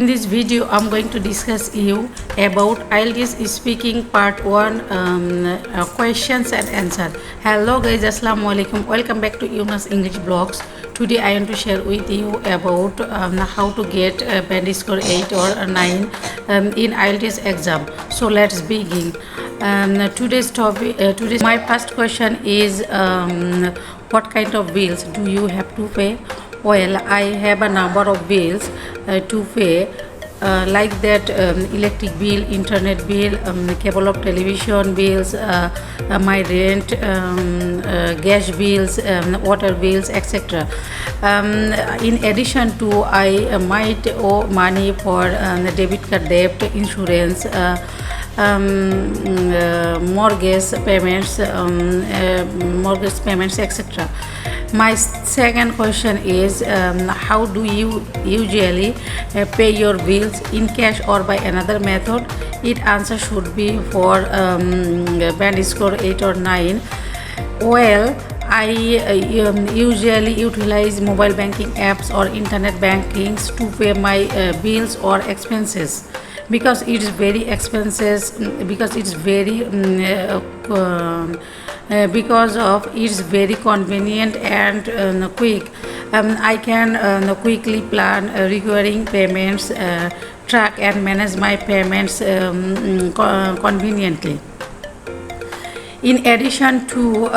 In this video, I'm going to discuss you about IELTS speaking part 1 questions and answer. Hello guys, Assalamu alaikum. Welcome back to Yunus English Blogs. Today I want to share with you about how to get band score 8 or 9 in IELTS exam. So let's begin. Today's topic. My first question is what kind of bills do you have to pay? Well, I have a number of bills to pay, like that electric bill, internet bill, cable of television bills, my rent, gas bills, water bills, etc. In addition to, I might owe money for debit card debt, insurance, mortgage payments, etc. My second question is how do you usually pay your bills, in cash or by another method? Its answer should be for band score 8 or 9. Well, I usually utilize mobile banking apps or internet bankings to pay my bills or expenses because it's very expenses because it's very because of it's very convenient and quick. I can quickly plan recurring payments, track and manage my payments conveniently. In addition to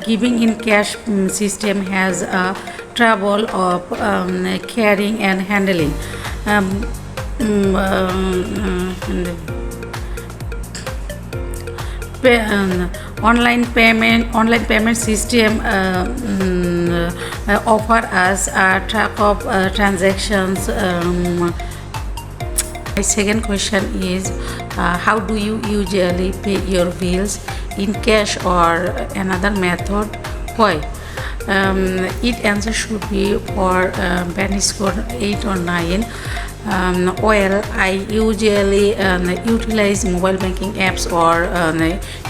giving in cash system has a trouble of carrying and handling. Online payment system offer us a track of transactions. My second question is how do you usually pay your bills, in cash or another method? Why? Its answer should be for band score 8 or 9. Well, I usually utilize mobile banking apps or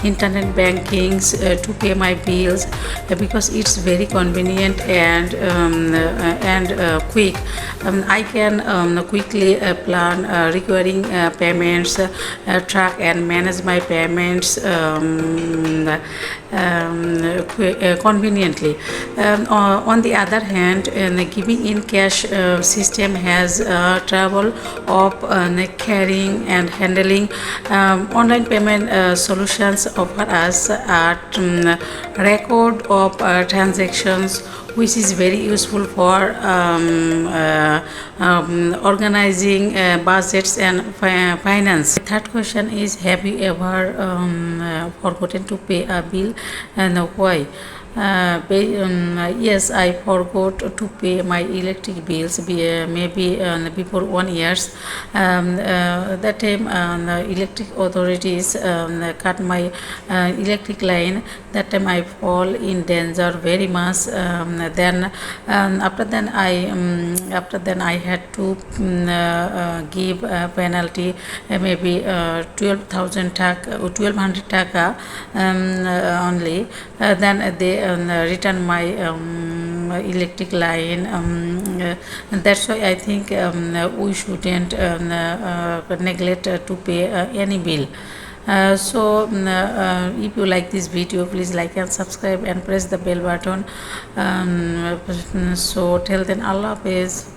internet bankings to pay my bills because it's very convenient and quick. I can quickly plan recurring payments, track and manage my payments conveniently. On the other hand, giving in cash system has trouble of carrying and handling. Online payment solutions offer us a record of transactions, which is very useful for organizing budgets and finance. The third question is, have you ever forgotten to pay a bill, and why? Yes, I forgot to pay my electric bills maybe before 1 year. That time the electric authorities cut my electric line. That time I fall in danger very much. Then after then I had to give a penalty, maybe 12,000 taka, 1,200 taka only. Then they return my electric line. That's why I think we shouldn't neglect to pay any bill. So if you like this video, please like and subscribe and press the bell button. So till then, Allah Hafiz.